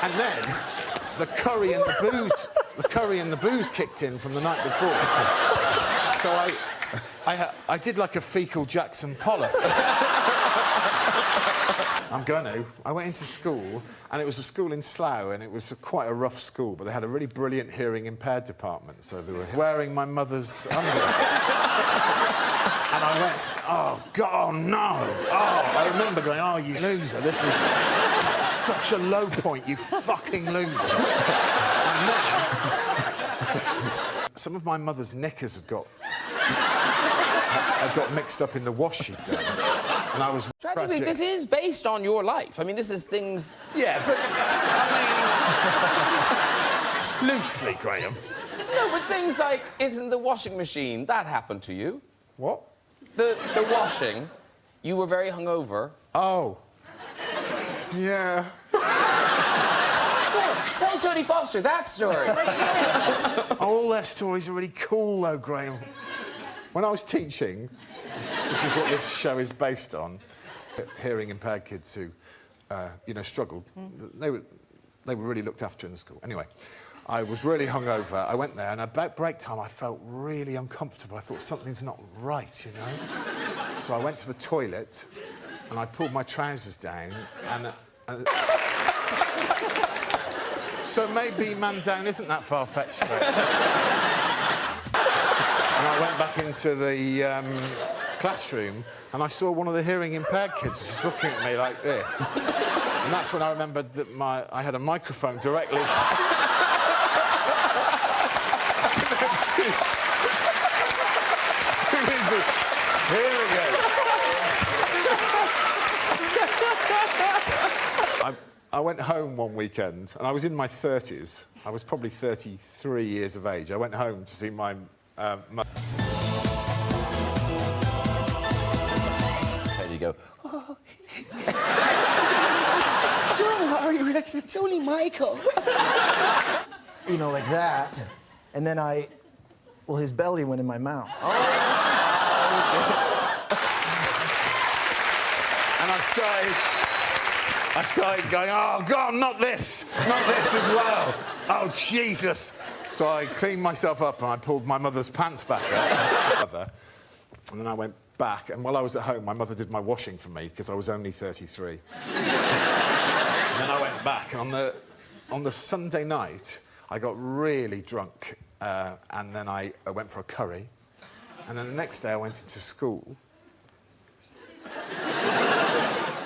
And then the curry and the booze kicked in from the night before. So I did like a fecal Jackson Pollock. I went into school, and it was a school in Slough, and it was quite a rough school, but they had a really brilliant hearing impaired department, so they were wearing my mother's underwear. And I went, oh, God, oh, no. Oh, I remember going, oh, you loser, this is such a low point, you fucking loser. And then, some of my mother's knickers had got mixed up in the wash she'd done. And I was Tragically, tragic. this is based on your life. I mean, this is things... Yeah, but, I mean... loosely, Graham. No, but things like, isn't the washing machine, that happened to you? What? The washing, you were very hungover. Oh. Yeah. Tell Tony Foster that story. All their stories are really cool, though, Graham. When I was teaching, which is what this show is based on, hearing-impaired kids who, struggled, they were really looked after in the school. Anyway, I was really hungover. I went there, and about break time, I felt really uncomfortable. I thought, something's not right, you know? So I went to the toilet, and I pulled my trousers down, and so maybe man down isn't that far-fetched, but... And I went back into the classroom, and I saw one of the hearing-impaired kids just looking at me like this. And that's when I remembered that I had a microphone directly... Here we go. I went home one weekend, and I was in my 30s. I was probably 33 years of age. I went home to see my mother. And you go, oh. Don't worry, Rex, it's only Michael. You know, like that. And then his belly went in my mouth. Oh. And I started going, oh, God, not this as well. Oh, Jesus. So I cleaned myself up and I pulled my mother's pants back up. And then I went back, and while I was at home, my mother did my washing for me because I was only 33. And then I went back, and on the Sunday night, I got really drunk, and then I went for a curry. And then the next day I went into school,